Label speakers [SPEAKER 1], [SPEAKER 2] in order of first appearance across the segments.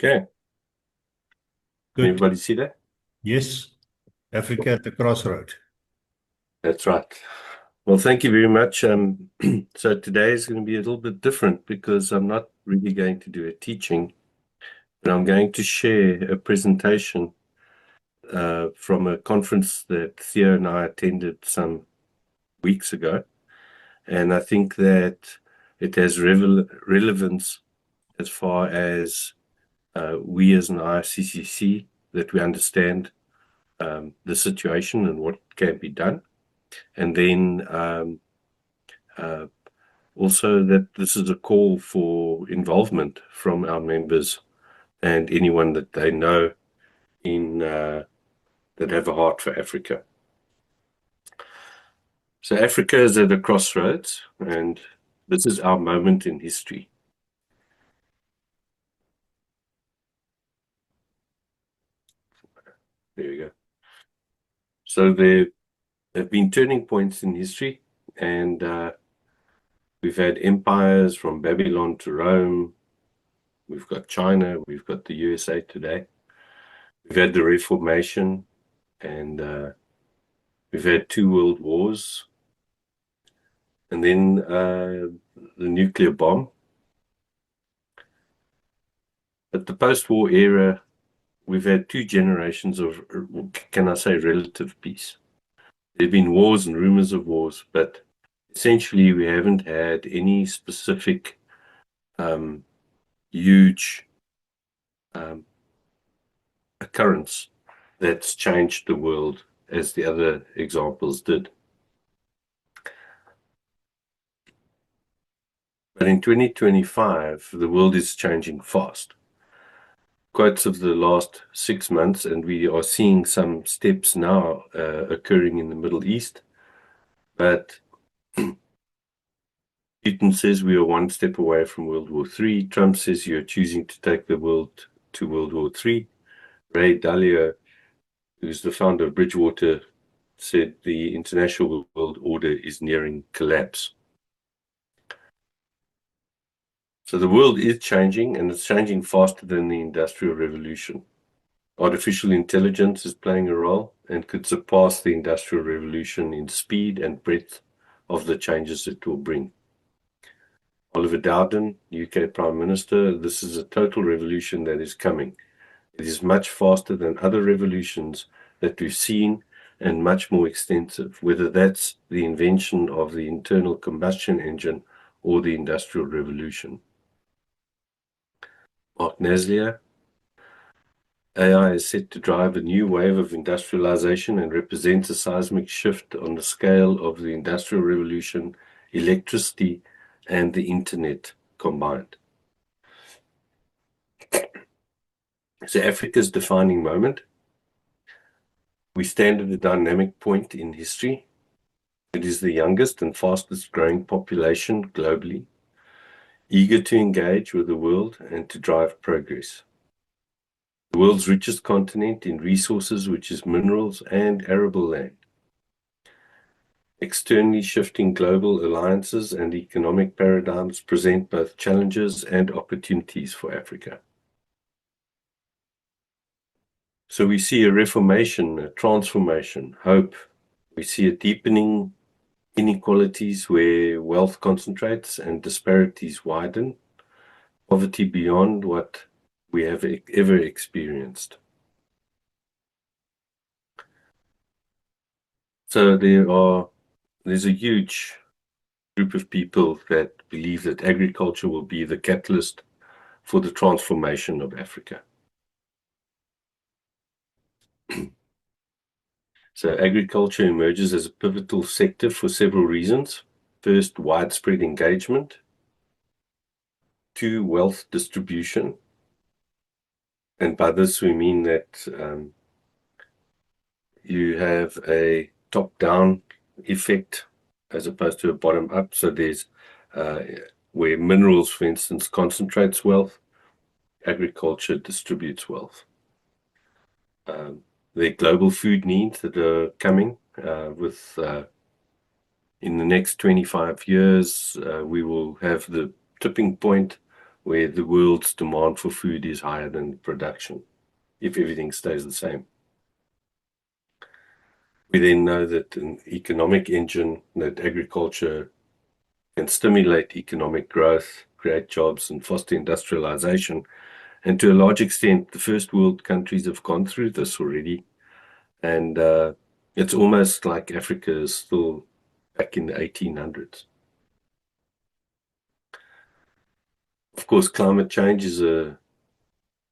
[SPEAKER 1] Okay, can
[SPEAKER 2] Good.
[SPEAKER 1] everybody see that?
[SPEAKER 2] Yes. Africa at the crossroad.
[SPEAKER 1] That's right. Well, thank you very much. So today is going to be a little bit different because I'm not really going to do a teaching, but I'm going to share a presentation from a conference that Theo and I attended some weeks ago. And I think that it has relevance as far as we as an ICCC, that we understand the situation and what can be done. And then uh, also that this is a call for involvement from our members and anyone that they know in that have a heart for Africa. So Africa is at a crossroads, and this is our moment in history. There we go. So there have been turning points in history, and we've had empires from Babylon to Rome. We've got China, we've got the USA today. We've had the Reformation, and we've had 2 world wars, and then the nuclear bomb. But the post-war era, we've had 2 generations of, can I say, relative peace. There have been wars and rumors of wars, but essentially we haven't had any specific huge occurrence that's changed the world as the other examples did. But in 2025, the world is changing fast. Quotes of the last 6 months, and we are seeing some steps now occurring in the Middle East. But Putin says we are 1 step away from World War III. Trump says you are choosing to take the world to World War III. Ray Dalio, who's the founder of Bridgewater, said the international world order is nearing collapse. So the world is changing, and it's changing faster than the Industrial Revolution. Artificial intelligence is playing a role and could surpass the Industrial Revolution in speed and breadth of the changes it will bring. Oliver Dowden, UK Prime Minister, this is a total revolution that is coming. It is much faster than other revolutions that we've seen and much more extensive, whether that's the invention of the internal combustion engine or the Industrial Revolution. Mark Naslier, AI is set to drive a new wave of industrialization and represents a seismic shift on the scale of the Industrial Revolution, electricity, and the internet combined. So Africa's defining moment. We stand at a dynamic point in history. It is the youngest and fastest growing population globally, eager to engage with the world and to drive progress. The world's richest continent in resources, which is minerals and arable land. Externally shifting global alliances and economic paradigms present both challenges and opportunities for Africa. So we see a reformation, a transformation, hope. We see a deepening inequalities where wealth concentrates and disparities widen, poverty beyond what we have ever experienced. So there's a huge group of people that believe that agriculture will be the catalyst for the transformation of Africa. So agriculture emerges as a pivotal sector for several reasons. First, widespread engagement. 2, wealth distribution. And by this we mean that you have a top-down effect as opposed to a bottom-up. So there's where minerals, for instance, concentrates wealth, agriculture distributes wealth. The global food needs that are coming with in the next 25 years, we will have the tipping point where the world's demand for food is higher than production, if everything stays the same. We then know that an economic engine, that agriculture can stimulate economic growth, create jobs, and foster industrialization. And to a large extent, the first world countries have gone through this already. And it's almost like Africa is still back in the 1800s. Of course, climate change is a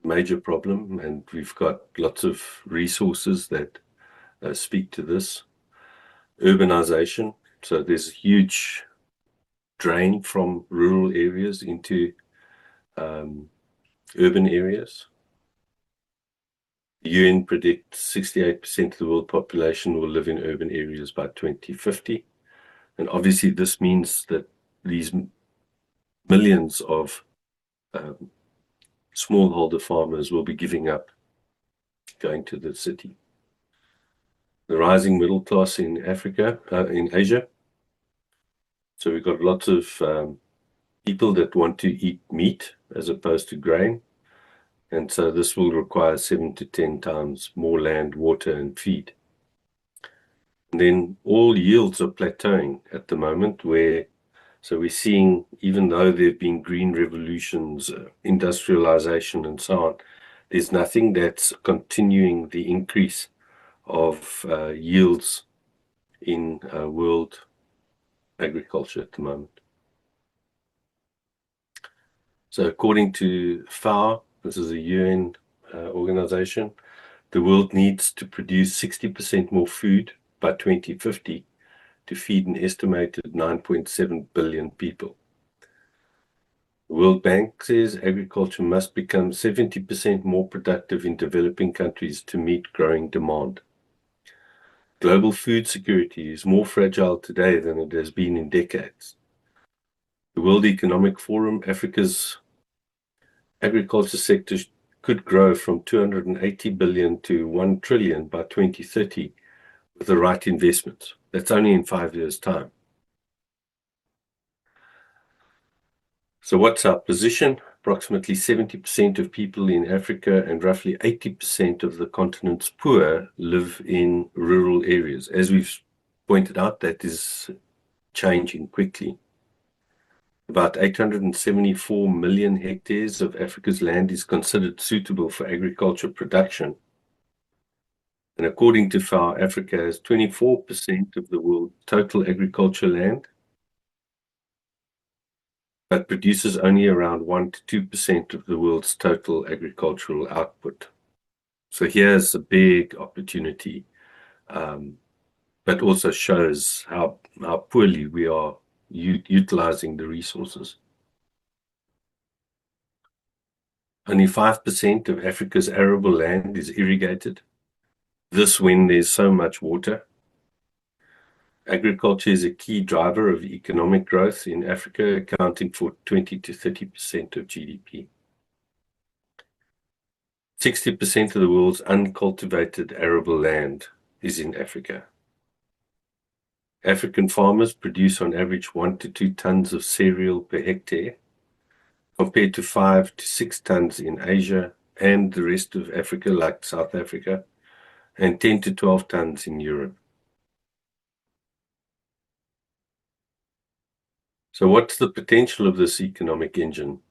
[SPEAKER 1] major problem, and we've got lots of resources that speak to this. Urbanization, so there's a huge drain from rural areas into urban areas. The UN predicts 68% of the world population will live in urban areas by 2050. And obviously this means that these millions of smallholder farmers will be giving up going to the city. The rising middle class in Africa, in Asia. So we've got lots of people that want to eat meat as opposed to grain. And so this will require 7 to 10 times more land, water, and feed. And then all yields are plateauing at the moment, so we're seeing, even though there have been green revolutions, industrialization, and so on, there's nothing that's continuing the increase of yields in world agriculture at the moment. So according to FAO, this is a UN organization, the world needs to produce 60% more food by 2050 to feed an estimated 9.7 billion people. The World Bank says agriculture must become 70% more productive in developing countries to meet growing demand. Global food security is more fragile today than it has been in decades. The World Economic Forum, Africa's agriculture sector could grow from 280 billion to 1 trillion by 2030 with the right investments. That's only in 5 years' time. So what's our position? Approximately 70% of people in Africa and roughly 80% of the continent's poor live in rural areas. As we've pointed out, that is changing quickly. About 874 million hectares of Africa's land is considered suitable for agriculture production. And according to FAO, Africa has 24% of the world's total agriculture land, but produces only around 1 to 2% of the world's total agricultural output. So here's a big opportunity, but also shows how poorly we are utilizing the resources. Only 5% of Africa's arable land is irrigated. This when there's so much water. Agriculture is a key driver of economic growth in Africa, accounting for 20 to 30% of GDP. 60% of the world's uncultivated arable land is in Africa. African farmers produce on average 1 to 2 tons of cereal per hectare, compared to 5 to 6 tons in Asia and the rest of Africa, like South Africa, and 10 to 12 tons in Europe. So what's the potential of this economic engine?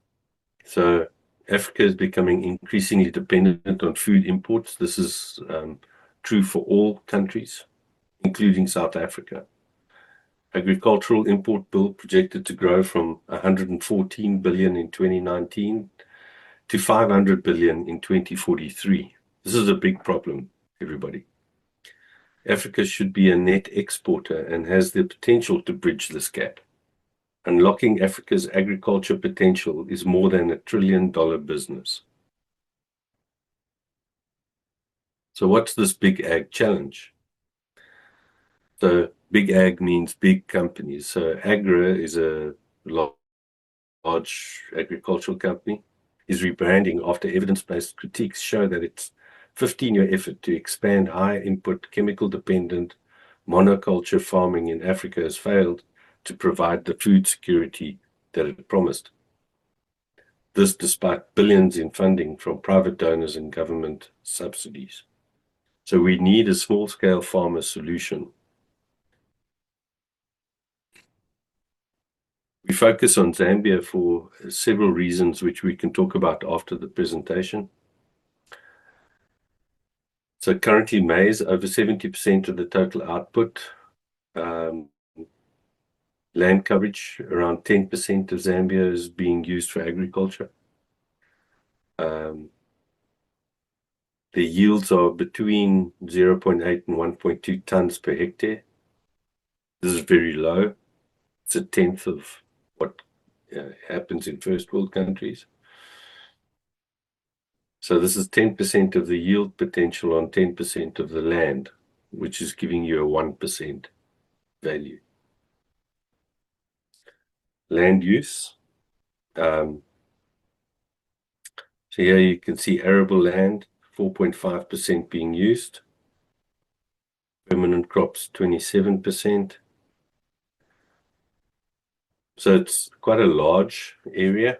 [SPEAKER 1] So Africa is becoming increasingly dependent on food imports. This is true for all countries, including South Africa. Agricultural import bill projected to grow from 114 billion in 2019 to 500 billion in 2043. This is a big problem, everybody. Africa should be a net exporter and has the potential to bridge this gap. Unlocking Africa's agriculture potential is more than $1 trillion business. So what's this big ag challenge? So big ag means big companies. So Agra is a large agricultural company, is rebranding after evidence-based critiques show that its 15-year effort to expand high input chemical dependent monoculture farming in Africa has failed to provide the food security that it promised. This despite billions in funding from private donors and government subsidies. So we need a small-scale farmer solution. We focus on Zambia for several reasons, which we can talk about after the presentation. So currently maize, over 70% of the total output. Land coverage, around 10% of Zambia is being used for agriculture. The yields are between 0.8 and 1.2 tons per hectare. This is very low. It's a tenth of what happens in first world countries. So this is 10% of the yield potential on 10% of the land, which is giving you a 1% value. Land use. So here you can see arable land, 4.5% being used. Permanent crops, 27%. So it's quite a large area.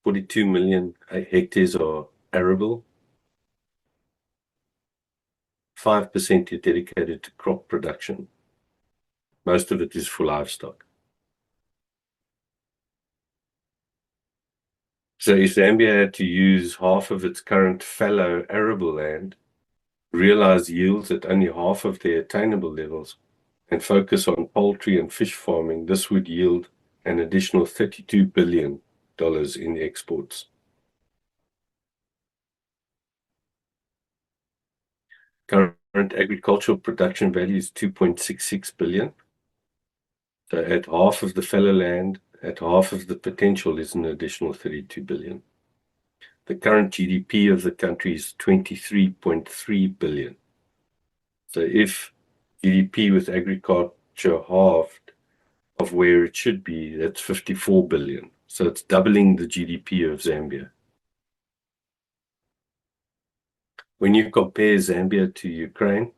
[SPEAKER 1] 42 million hectares are arable. 5% is dedicated to crop production. Most of it is for livestock. So if Zambia had to use half of its current fallow arable land, realize yields at only half of their attainable levels, and focus on poultry and fish farming, this would yield an additional $32 billion in exports. Current agricultural production value is 2.66 billion. So at half of the fallow land, at half of the potential is an additional 32 billion. The current GDP of the country is 23.3 billion. So if GDP with agriculture halved of where it should be, that's 54 billion. So it's doubling the GDP of Zambia. When you compare Zambia to Ukraine,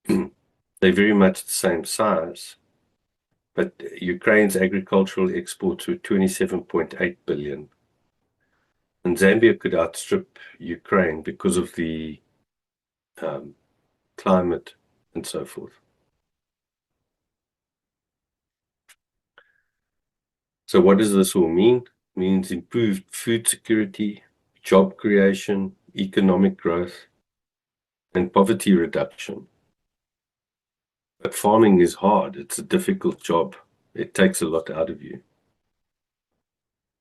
[SPEAKER 1] they're very much the same size. But Ukraine's agricultural exports were 27.8 billion. And Zambia could outstrip Ukraine because of the climate and so forth. So what does this all mean? It means improved food security, job creation, economic growth, and poverty reduction. But farming is hard. It's a difficult job. It takes a lot out of you.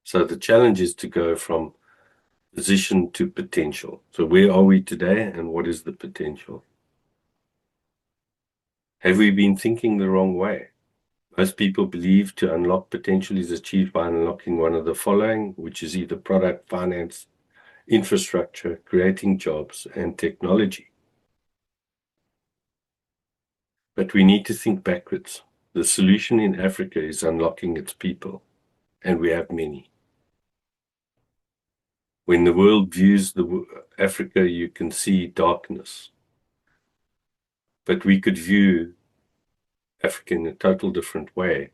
[SPEAKER 1] So the challenge is to go from position to potential. So where are we today and what is the potential? Have we been thinking the wrong way? Most people believe to unlock potential is achieved by unlocking one of the following, which is either product, finance, infrastructure, creating jobs, and technology. But we need to think backwards. The solution in Africa is unlocking its people, and we have many. When the world views Africa, you can see darkness. But we could view Africa in a total different way,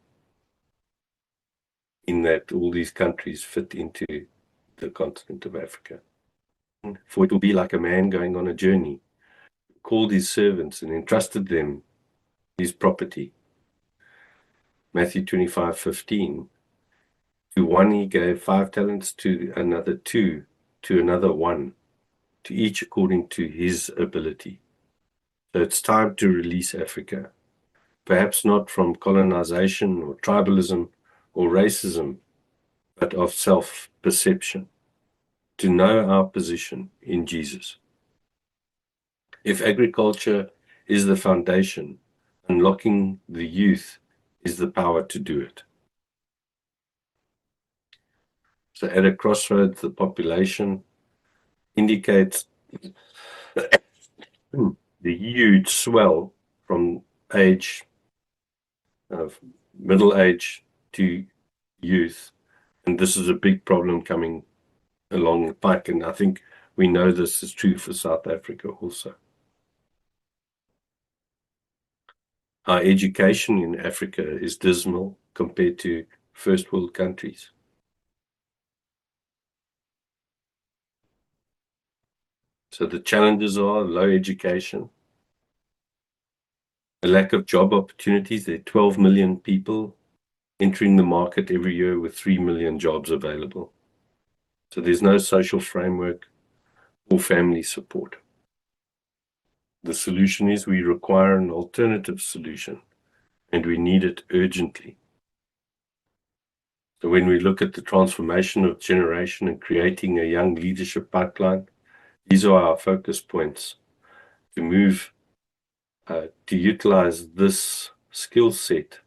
[SPEAKER 1] in that all these countries fit into the continent of Africa. For it will be like a man going on a journey, called his servants and entrusted them his property. Matthew 25:15. To one he gave 5 talents, to another 2, to another 1, to each according to his ability. So it's time to release Africa. Perhaps not from colonization or tribalism or racism, but of self-perception, to know our position in Jesus. If agriculture is the foundation, unlocking the youth is the power to do it. So at a crossroads, the population indicates the huge swell from age of middle age to youth. And this is a big problem coming along the pike. And I think we know this is true for South Africa also. Our education in Africa is dismal compared to first world countries. So the challenges are low education, a lack of job opportunities. There are 12 million people entering the market every year with 3 million jobs available. So there's no social framework or family support. The solution is we require an alternative solution, and we need it urgently. So when we look at the transformation of generation and creating a young leadership pipeline, these are our focus points to move, to utilize this skill set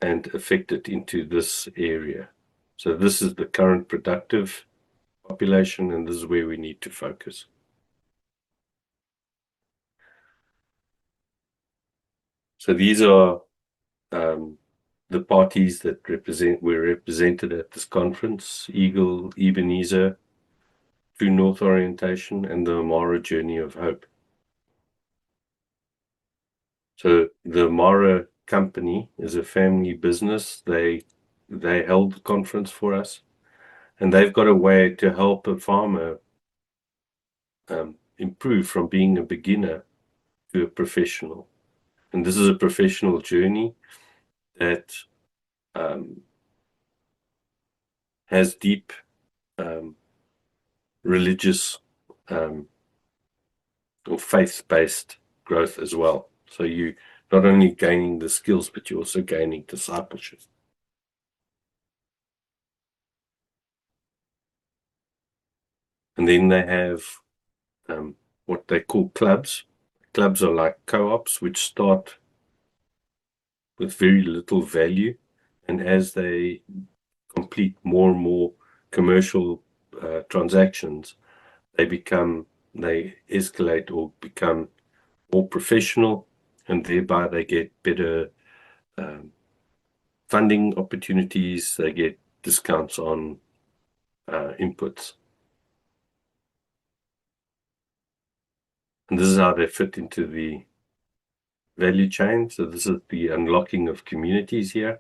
[SPEAKER 1] and affect it into this area. So this is the current productive population, and this is where we need to focus. So these are the parties that were represented at this conference: Eagle, Ebenezer, True North Orientation, and the Amara Journey of Hope. So the Amara company is a family business. They held the conference for us, and they've got a way to help a farmer improve from being a beginner to a professional. And this is a professional journey that has deep religious or faith-based growth as well. So you not only gaining the skills, but you're also gaining discipleship. And then they have what they call clubs. Clubs are like co-ops, which start with very little value, and as they complete more and more commercial transactions, they escalate or become more professional, and thereby they get better funding opportunities, they get discounts on inputs. And this is how they fit into the value chain. So this is the unlocking of communities here.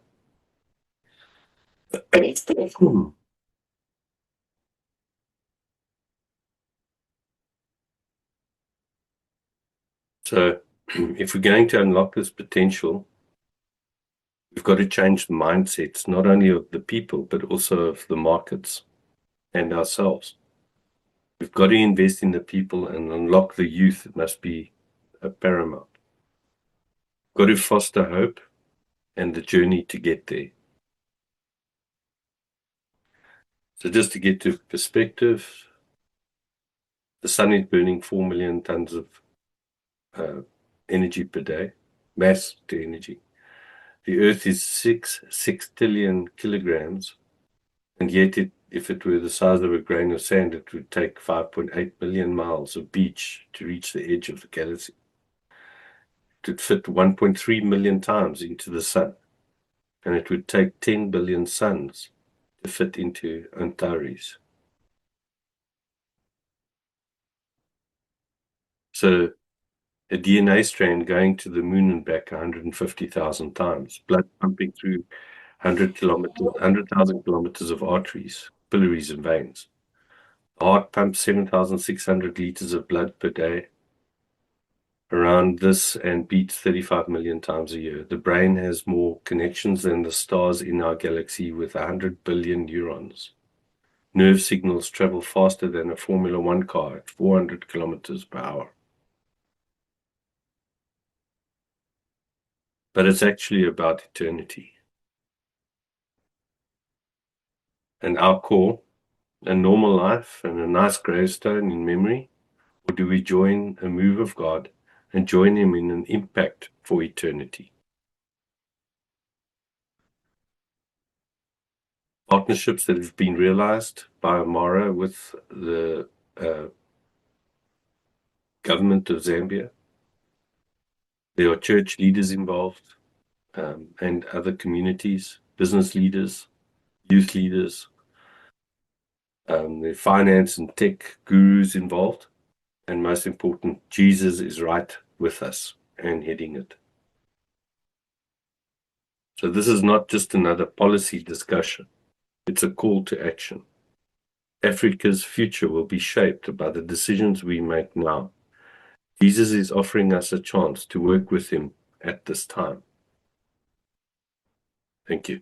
[SPEAKER 1] So if we're going to unlock this potential, we've got to change the mindsets, not only of the people, but also of the markets and ourselves. We've got to invest in the people and unlock the youth. It must be paramount. Got to foster hope and the journey to get there. So just to get to perspective, the sun is burning 4 million tons of energy per day, mass to energy. The earth is 6 sextillion kilograms, and yet if it were the size of a grain of sand, it would take 5.8 billion miles of beach to reach the edge of the galaxy. It would fit 1.3 million times into the sun, and it would take 10 billion suns to fit into Antares. So a DNA strand going to the moon and back 150,000 times, blood pumping through 100,000 kilometers of arteries, capillaries, and veins. The heart pumps 7,600 liters of blood per day around this and beats 35 million times a year. The brain has more connections than the stars in our galaxy with 100 billion neurons. Nerve signals travel faster than a Formula One car at 400 kilometers per hour. But it's actually about eternity. And our core, a normal life and a nice gravestone in memory, or do we join a move of God and join Him in an impact for eternity? Partnerships that have been realized by Amara with the government of Zambia. There are church leaders involved and other communities, business leaders, youth leaders, the finance and tech gurus involved. And most important, Jesus is right with us and heading it. So this is not just another policy discussion. It's a call to action. Africa's future will be shaped by the decisions we make now. Jesus is offering us a chance to work with him at this time. Thank you.